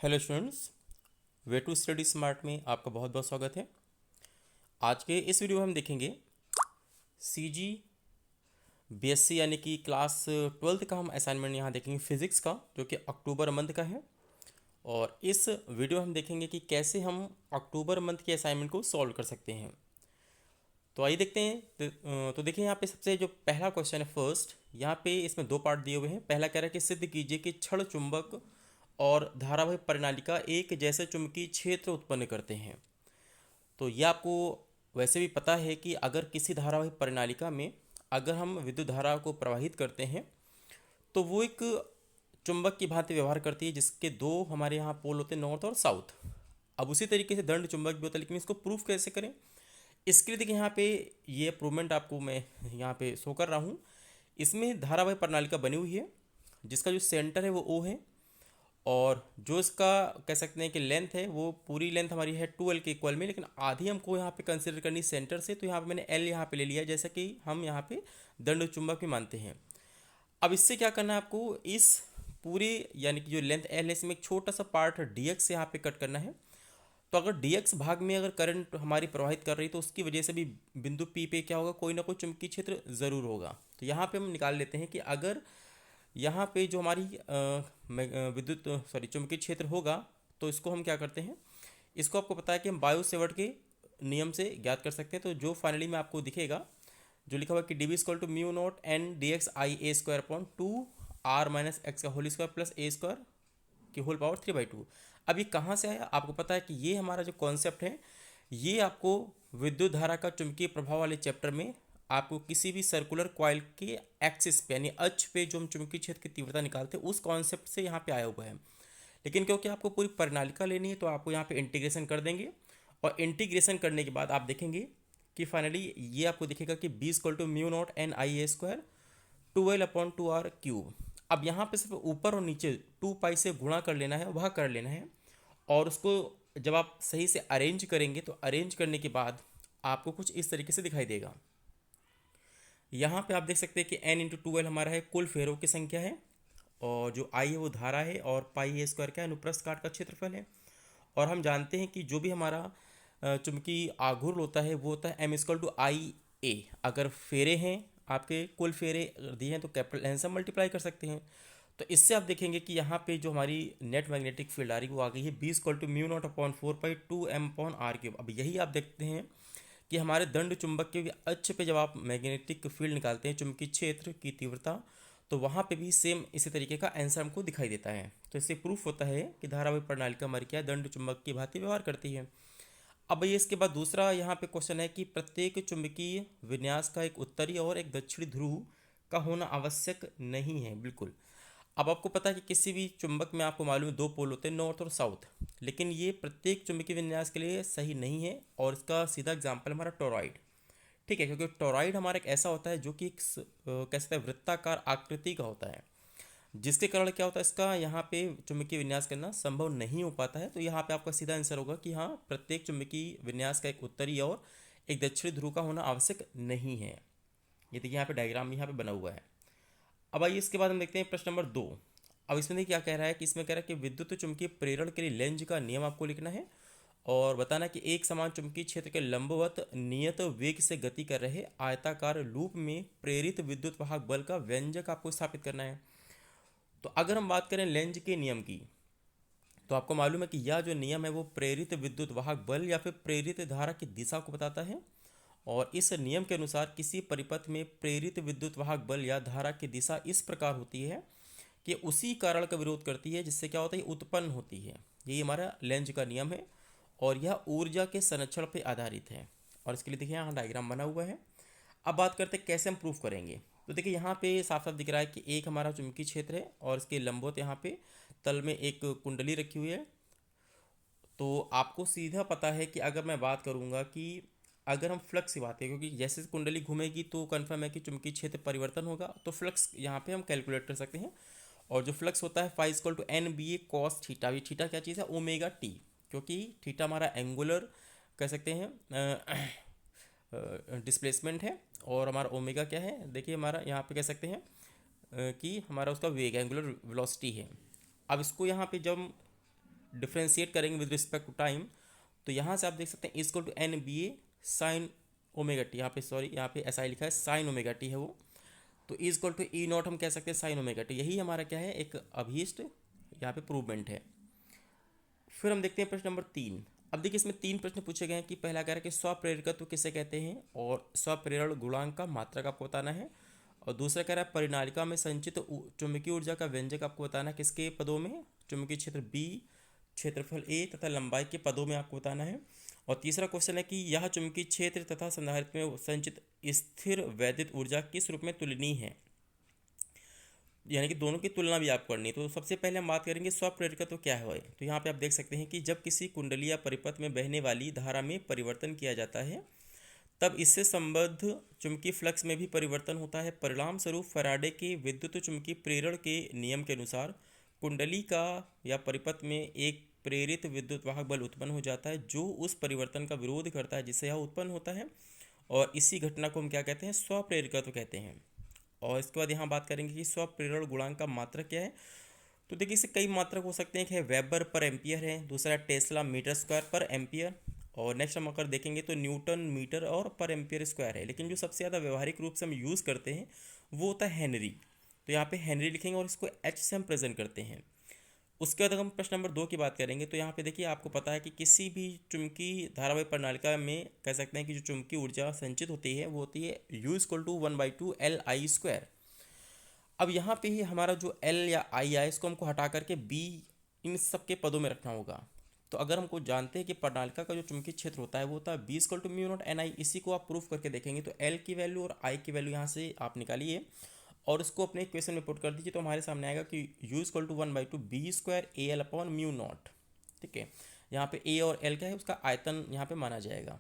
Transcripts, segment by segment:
Hello students, way to study smart में आपका बहुत बहुत स्वागत है। आज के इस वीडियो में हम देखेंगे सीजी बीएससी यानी कि क्लास 12th का हम असाइनमेंट यहाँ देखेंगे फिज़िक्स का, जो कि अक्टूबर मंथ का है। और इस वीडियो में हम देखेंगे कि कैसे हम अक्टूबर मंथ के असाइनमेंट को सॉल्व कर सकते हैं। तो आइए देखते हैं। तो देखिए, यहाँ पे सबसे जो पहला क्वेश्चन है फर्स्ट, यहाँ पे इसमें दो पार्ट दिए हुए हैं। पहला कह रहा है कि सिद्ध कीजिए कि क्षण चुंबक और धारावाही प्रणालिका एक जैसे चुंबकीय क्षेत्र उत्पन्न करते हैं। तो यह आपको वैसे भी पता है कि अगर किसी धारावाही प्रणालिका में अगर हम विद्युत धारा को प्रवाहित करते हैं तो वो एक चुंबक की भांति व्यवहार करती है, जिसके दो हमारे यहाँ पोल होते हैं, नॉर्थ और साउथ। अब उसी तरीके से दंड चुंबक भी होता है, लेकिन इसको प्रूफ कैसे करें? इसके लिए देखिए, यहाँ पे ये प्रूवमेंट आपको मैं यहाँ पे शो कर रहा हूँ। इसमें धारावाही प्रणालिका बनी हुई है जिसका जो सेंटर है वो ओ है, और जो इसका कह सकते हैं कि लेंथ है वो पूरी लेंथ हमारी है 2L के इक्वल में, लेकिन आधी हमको यहाँ पे कंसिडर करनी सेंटर से। तो यहाँ पे मैंने L यहाँ पे ले लिया, जैसा कि हम यहाँ पे दंड चुंबक भी मानते हैं। अब इससे क्या करना है आपको, इस पूरी यानी कि जो लेंथ L है इसमें एक छोटा सा पार्ट dx यहाँ पे कट करना है। तो अगर dx भाग में अगर करंट हमारी प्रवाहित कर रही है तो उसकी वजह से भी बिंदु P पे क्या होगा, कोई ना कोई चुंबकीय क्षेत्र ज़रूर होगा। तो यहाँ पे हम निकाल लेते हैं कि अगर यहाँ पे जो हमारी विद्युत चुंबकीय क्षेत्र होगा, तो इसको हम क्या करते हैं, इसको आपको पता है कि हम बायो सेवर्ट के नियम से ज्ञात कर सकते हैं। तो जो फाइनली में आपको दिखेगा, जो लिखा हुआ कि d B equal to mu naught n d x I a square upon 2r - x का whole square plus a square की होल पावर 3/2। अब ये कहाँ से आया? आपको पता है कि ये हमारा जो कॉन्सेप्ट है, ये आपको विद्युत धारा का चुंबकीय प्रभाव वाले चैप्टर में आपको किसी भी सर्कुलर कॉइल के एक्सिस पे यानी अक्ष पे जो हम चुंबकीय क्षेत्र की तीव्रता निकालते हैं उस कॉन्सेप्ट से यहाँ पे आया हुआ है। लेकिन क्योंकि आपको पूरी प्रणालिका लेनी है तो आपको यहाँ पे इंटीग्रेशन कर देंगे, और इंटीग्रेशन करने के बाद आप देखेंगे कि फाइनली ये आपको दिखेगा कि B equal to mu naught n I a square 12/2r³। अब यहाँ पे सिर्फ ऊपर और नीचे 2 पाई से गुणा कर लेना है, वह कर लेना है। और उसको जब आप सही से अरेंज करेंगे तो अरेंज करने के बाद आपको कुछ इस तरीके से दिखाई देगा। यहाँ पे आप देख सकते हैं कि n×2L हमारा है कुल फेरों की संख्या है, और जो I है वो धारा है, और पाई ए स्क्वायर क्या है, अनुप्रस्थ काट का क्षेत्रफल है। और हम जानते हैं कि जो भी हमारा चुंबकीय आघूर्ण होता है वो होता है m=IA। अगर फेरे हैं आपके, कुल फेरे दिए हैं तो कैपिटल N से मल्टीप्लाई कर सकते हैं। तो इससे आप देखेंगे कि यहाँ पे जो हमारी नेट मैग्नेटिक फील्ड आ रही है वो आ गई है B = μ0/4π2m/r³। अब यही आप देखते हैं कि हमारे दंड चुंबक के अक्ष पे जब आप मैग्नेटिक फील्ड निकालते हैं, चुंबकीय क्षेत्र की तीव्रता, तो वहाँ पे भी सेम इसी तरीके का आंसर हमको दिखाई देता है। तो इससे प्रूफ होता है कि धारावाही प्रणालिका हमारी क्या है, दंड चुंबक की भांति व्यवहार करती है। अब ये इसके बाद दूसरा यहाँ पे क्वेश्चन है कि प्रत्येक चुंबकीय विन्यास का एक उत्तरी और एक दक्षिणी ध्रुव का होना आवश्यक नहीं है। बिल्कुल। अब आपको पता है कि किसी भी चुंबक में आपको मालूम है दो पोल होते हैं, नॉर्थ और साउथ, लेकिन ये प्रत्येक चुंबकीय विन्यास के लिए सही नहीं है। और इसका सीधा एग्जाम्पल हमारा टोरॉइड, ठीक है, क्योंकि टोरॉइड हमारा एक ऐसा होता है जो कि एक कह सकते हैं वृत्ताकार आकृति का होता है, जिसके कारण क्या होता है, इसका यहाँ पे चुंबकीय विन्यास करना संभव नहीं हो पाता है। तो यहाँ पे आपका सीधा आंसर होगा कि हाँ, प्रत्येक चुंबकीय विन्यास का एक उत्तरी और एक दक्षिणी ध्रुव का होना आवश्यक नहीं है। ये देखिए यहाँ पे डायग्राम यहाँ पे बना हुआ है। अब आइए इसके बाद हम देखते हैं प्रश्न नंबर 2। अब इसमें देखिए क्या कह रहा है कि इसमें कह रहा है कि विद्युत चुंबकीय प्रेरण के लिए लेंज का नियम आपको लिखना है, और बताना कि एक समान चुंबकीय क्षेत्र के लंबवत नियत वेग से गति कर रहे आयताकार लूप में प्रेरित विद्युत वाहक बल का व्यंजक आपको स्थापित करना है। तो अगर हम बात करें लेंज के नियम की, तो आपको मालूम है कि यह जो नियम है वो प्रेरित विद्युत वाहक बल या फिर प्रेरित धारा की दिशा को बताता है। और इस नियम के अनुसार किसी परिपथ में प्रेरित विद्युत वाहक बल या धारा की दिशा इस प्रकार होती है कि उसी कारण का विरोध करती है जिससे क्या होता है, उत्पन्न होती है। यही हमारा लेंज का नियम है, और यह ऊर्जा के संरक्षण पर आधारित है। और इसके लिए देखिए यहाँ डायग्राम बना हुआ है। अब बात करते हैं कैसे हम प्रूफ करेंगे। तो देखिए यहाँ पे साफ साफ दिख रहा है कि एक हमारा चुंबकीय क्षेत्र है, और इसके लंबवत यहाँ पे तल में एक कुंडली रखी हुई है। तो आपको सीधा पता है कि अगर मैं बात करूँगा कि अगर हम फ्लक्स की बात करें, क्योंकि जैसे कुंडली घूमेगी तो कन्फर्म है कि चुंबकीय क्षेत्र परिवर्तन होगा, तो फ्लक्स यहाँ पे हम कैलकुलेट कर सकते हैं। और जो फ्लक्स होता है φ = N/BA cos थीटा। ये थीटा क्या चीज़ है, ओमेगा टी, क्योंकि थीटा हमारा एंगुलर कह सकते हैं डिस्प्लेसमेंट है, और हमारा ओमेगा क्या है, देखिए हमारा यहाँ पे कह सकते हैं कि हमारा उसका वेग एंगुलर वेलोसिटी है। अब इसको यहाँ पे जब डिफ्रेंशिएट करेंगे विद रिस्पेक्ट टू टाइम, तो यहाँ से आप देख सकते हैं equal to n B a sine omega t, यहाँ पे सॉरी यहाँ पे ऐसा ही लिखा है साइन ओमेगा टी है वो, तो इक्वल टू ई नॉट हम कह सकते हैं साइन ओमेगा टी, यही हमारा क्या है एक अभीष्ट यहाँ पे प्रूवमेंट है। फिर हम देखते हैं प्रश्न नंबर 3। अब देखिए इसमें 3 प्रश्न पूछे गए हैं कि पहला कह रहा है कि स्वप्रेरकत्व किसे कहते हैं और स्वप्रेरण गुणांक का मात्रक आपको बताना है, और दूसरा कह रहा है परिनालिका में संचित चुंबकीय ऊर्जा का व्यंजक आपको बताना है किसके पदों में, चुंबकीय क्षेत्र बी, क्षेत्रफल ए तथा लंबाई के पदों में आपको बताना है, और तीसरा क्वेश्चन है कि यह चुंबकीय क्षेत्र तथा संधारित्र में संचित स्थिर वैद्युत ऊर्जा किस रूप में तुलनीय है, यानी कि दोनों की तुलना भी आप करनी है। तो सबसे पहले हम बात करेंगे स्वप्रेरकत्व क्या है। तो यहाँ पे आप देख सकते हैं कि जब किसी कुंडली या परिपथ में बहने वाली धारा में परिवर्तन किया जाता है तब इससे संबद्ध चुंबकीय फ्लक्स में भी परिवर्तन होता है। परिणाम स्वरूप फैराडे के विद्युत चुंबकीय प्रेरण के नियम के अनुसार कुंडली का या परिपथ में एक प्रेरित विद्युत वाहक बल उत्पन्न हो जाता है जो उस परिवर्तन का विरोध करता है जिससे यह उत्पन्न होता है, और इसी घटना को हम क्या कहते हैं, स्वप्रेरकत्व कहते हैं। और इसके बाद यहाँ बात करेंगे कि स्वप्रेरण गुणांक का मात्रक क्या है। तो देखिए इससे कई मात्रक हो सकते हैं कि वेबर पर एम्पियर है, दूसरा टेस्ला मीटर स्क्वायर पर एम्पियर, और नेक्स्ट हम अगर देखेंगे तो न्यूटन मीटर और पर एम्पियर स्क्वायर है, लेकिन जो सबसे ज़्यादा व्यवहारिक रूप से हम यूज़ करते हैं वो होता है हेनरी। तो यहाँ पे हेनरी लिखेंगे और इसको एच से हम प्रेजेंट करते हैं। उसके बाद हम प्रश्न नंबर 2 की बात करेंगे। तो यहाँ पे देखिए आपको पता है कि किसी भी चुंबकीय धारावाही प्रणालिका में कह सकते हैं कि जो चुंबकीय ऊर्जा संचित होती है वो होती है U equal to 1/2 LI square. अब यहाँ पे ही हमारा जो L या I है इसको हमको हटा करके B इन सब के पदों में रखना होगा। तो अगर हमको जानते हैं कि प्रणालिका का जो चुंबकीय क्षेत्र होता है वो होता है B equal to mu naught NI, इसी को आप प्रूफ करके देखेंगे। तो L की वैल्यू और I की वैल्यू यहाँ से आप निकालिए और इसको अपने इक्वेशन में पुट कर दीजिए, तो हमारे सामने आएगा कि U equal to 1/2 B square AL upon mu naught. ठीक है, यहाँ पे A और L क्या है उसका आयतन यहाँ पे माना जाएगा।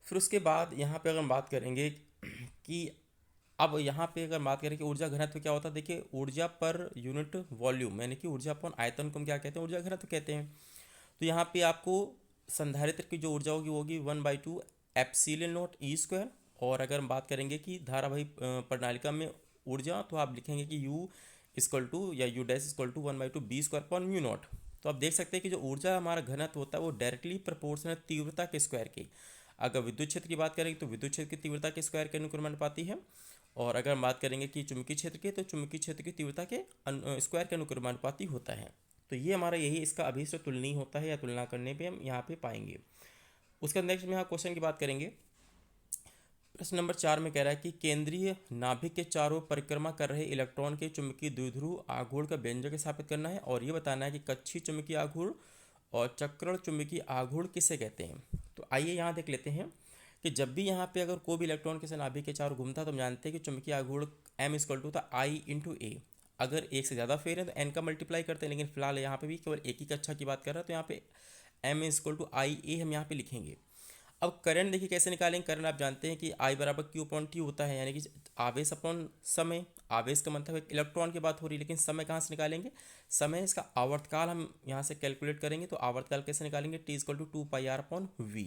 फिर उसके बाद यहाँ पे अगर हम बात करेंगे कि अब यहाँ पे अगर बात करें कि ऊर्जा घनत्व क्या होता है, देखिए ऊर्जा पर यूनिट वॉल्यूम यानी कि ऊर्जा अपॉन आयतन को हम क्या कहते हैं, ऊर्जा घनत्व कहते हैं। तो यहाँ पे आपको संधारित्र की जो ऊर्जा होगी वो होगी 1/2 एप्सिलॉन नॉट ई स्क्वायर, और अगर हम बात करेंगे कि धारावाही प्रणालिका में ऊर्जा तो आप लिखेंगे कि U इक्वल टू या U dash equal to 1/2 B square upon mu naught. तो आप देख सकते हैं कि जो ऊर्जा हमारा घनत्व होता है वो डायरेक्टली प्रोपोर्शनल तीव्रता के स्क्वायर के, अगर विद्युत क्षेत्र की बात करेंगे तो विद्युत क्षेत्र की तीव्रता के स्क्वायर के अनुक्रमानुपाती है, और अगर हम बात करेंगे कि चुंबकीय क्षेत्र के तो चुंबकीय क्षेत्र की तीव्रता के स्क्वायर के अनुक्रमानुपाती होता है। तो ये हमारा यही इसका अभीष्ट तुलनीय होता है या तुलना करने पे हम यहाँ पे पाएंगे। उसका नेक्स्ट में यहाँ क्वेश्चन की बात करेंगे। प्रश्न नंबर 4 में कह रहा है कि केंद्रीय नाभिक के चारों परिक्रमा कर रहे इलेक्ट्रॉन के चुंबकीय द्विध्रुव आघूर्ण का व्यंजक स्थापित करना है, और ये बताना है कि कक्षीय चुंबकीय आघूर्ण और चक्रण चुंबकीय आघूर्ण किसे कहते हैं। तो आइए यहाँ देख लेते हैं कि जब भी यहाँ पे अगर कोई भी इलेक्ट्रॉन किसी नाभिक के चारों घूमता है तो हम जानते हैं कि चुंबकीय आघूर्ण M इक्वल टू था I इंटू ए। अगर एक से ज़्यादा फेर है तो n का मल्टीप्लाई करते हैं, लेकिन फिलहाल यहाँ पे भी केवल एक ही कक्षा की बात कर रहा है, तो यहाँ पे M इक्वल टू आई ए हम यहाँ पे लिखेंगे। अब करंट देखिए कैसे निकालेंगे। करंट आप जानते हैं कि I बराबर Q अपॉन T होता है, यानी कि आवेश अपॉन समय। आवेश का मतलब एक इलेक्ट्रॉन की बात हो रही है, लेकिन समय कहाँ से निकालेंगे, समय इसका आवर्तकाल हम यहाँ से कैलकुलेट करेंगे। तो आवर्तकाल कैसे निकालेंगे, T equal to 2πr upon V।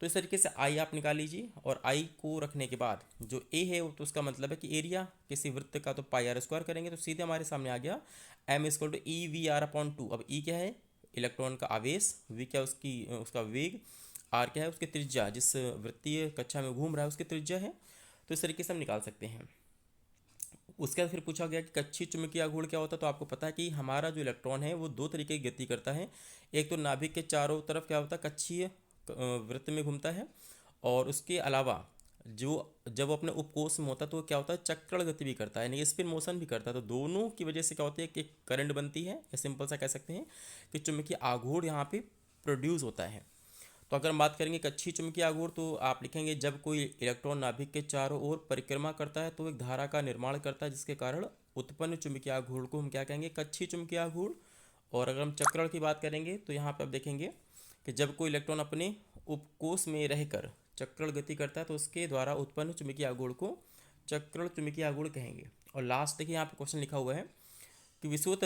तो इस तरीके से I आप निकाल लीजिए, और I को रखने के बाद जो A है तो उसका मतलब है कि एरिया किसी वृत्त का, तो πr स्क्वायर करेंगे तो सीधे हमारे सामने आ गया M equal to EVR upon 2। अब E क्या है, इलेक्ट्रॉन का आवेश, V क्या उसका वेग, R क्या है उसकी त्रिज्या, जिस वृत्तीय कक्षा में घूम रहा है उसकी त्रिज्या है। तो इस तरीके से हम निकाल सकते हैं। उसके बाद फिर पूछा गया कि कक्षीय चुंबकीय आघूर्ण क्या होता है। तो आपको पता है कि हमारा जो इलेक्ट्रॉन है वो दो तरीके की गति करता है। एक तो नाभिक के चारों तरफ क्या होता है, कक्षीय वृत्त में घूमता है, और उसके अलावा जो जब वो अपने उपकोष में होता है तो क्या होता है, चक्रण गति भी करता है, यानी स्पिन मोशन भी करता है। तो दोनों की वजह से क्या होती है कि करंट बनती है, या सिंपल सा कह सकते हैं कि चुंबकीय आघूर्ण यहाँ पे प्रोड्यूस होता है। तो अगर हम बात करेंगे कक्षीय चुंबकीय आघूर्ण, तो आप लिखेंगे जब कोई इलेक्ट्रॉन नाभिक के चारों ओर परिक्रमा करता है तो एक धारा का निर्माण करता है, जिसके कारण उत्पन्न चुंबकीय आघूर्ण को हम क्या कहेंगे, कक्षीय चुंबकीय आघूर्ण। और अगर हम चक्रण की बात करेंगे तो यहाँ पे आप देखेंगे कि जब कोई इलेक्ट्रॉन अपने उपकोष में रहकर चक्रण गति करता है तो उसके द्वारा उत्पन्न चुंबकीय आघूर्ण को चक्रण चुंबकीय आघूर्ण कहेंगे। और लास्ट देखिए यहाँ पे क्वेश्चन लिखा हुआ है कि विषुवत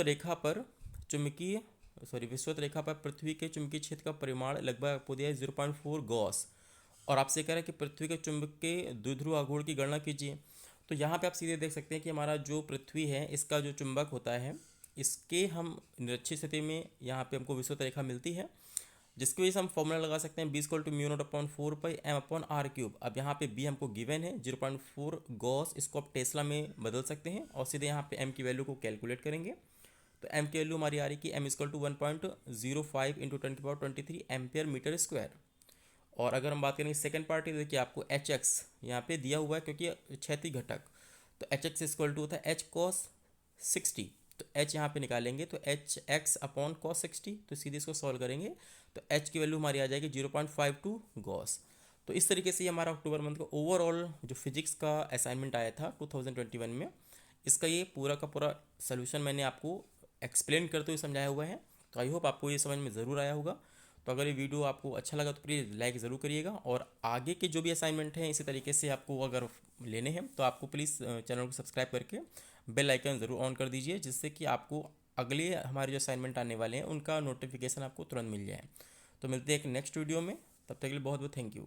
रेखा पर पृथ्वी के चुंबकीय क्षेत्र का परिमाण लगभग आपको दिया है 0.4 गॉस, और आपसे कह रहा है कि पृथ्वी के चुंबक के द्विध्रुव आघूर्ण की गणना कीजिए। तो यहाँ पे आप सीधे देख सकते हैं कि हमारा जो पृथ्वी है इसका जो चुंबक होता है इसके हम निरक्षीय स्थिति में यहाँ पे हमको विषुवत रेखा मिलती है, जिसकी वजह से हम फॉर्मूला लगा सकते हैं B equal to mu naught upon 4πm/r³। अब यहाँ पे बी हमको गिवन है 0.4 गॉस, इसको आप टेस्ला में बदल सकते हैं और सीधे यहाँ पे एम की वैल्यू को कैलकुलेट करेंगे। तो एम की वैल्यू हमारी आ रही कि M equal to 1.05 into 10⁻23 ampere metre square. और अगर हम बात करेंगे सेकंड पार्ट, देखिए आपको एच एक्स यहाँ पे दिया हुआ है क्योंकि क्षैतिज घटक, तो एच एक्स इक्वल टू होता है एच कॉस 60। तो एच यहाँ पे निकालेंगे तो एच एक्स अपॉन कॉस 60, तो सीधे इसको सॉल्व करेंगे तो एच की वैल्यू हमारी आ जाएगी 0.52 गॉस। तो इस तरीके से हमारा अक्टूबर मंथ का ओवरऑल जो फिजिक्स का असाइनमेंट आया था 2021 में, इसका ये पूरा का पूरा सोल्यूशन मैंने आपको एक्सप्लेन करते हुए समझाया हुआ है। तो आई होप आपको ये समझ में ज़रूर आया होगा। तो अगर ये वीडियो आपको अच्छा लगा तो प्लीज़ लाइक ज़रूर करिएगा, और आगे के जो भी असाइनमेंट हैं इसी तरीके से आपको अगर लेने हैं तो आपको प्लीज़ चैनल को सब्सक्राइब करके बेल आइकन ज़रूर ऑन कर दीजिए, जिससे कि आपको अगले हमारे जो असाइनमेंट आने वाले हैं उनका नोटिफिकेशन आपको तुरंत मिल जाए। तो मिलते हैं एक नेक्स्ट वीडियो में, तब तक के लिए बहुत बहुत थैंक यू।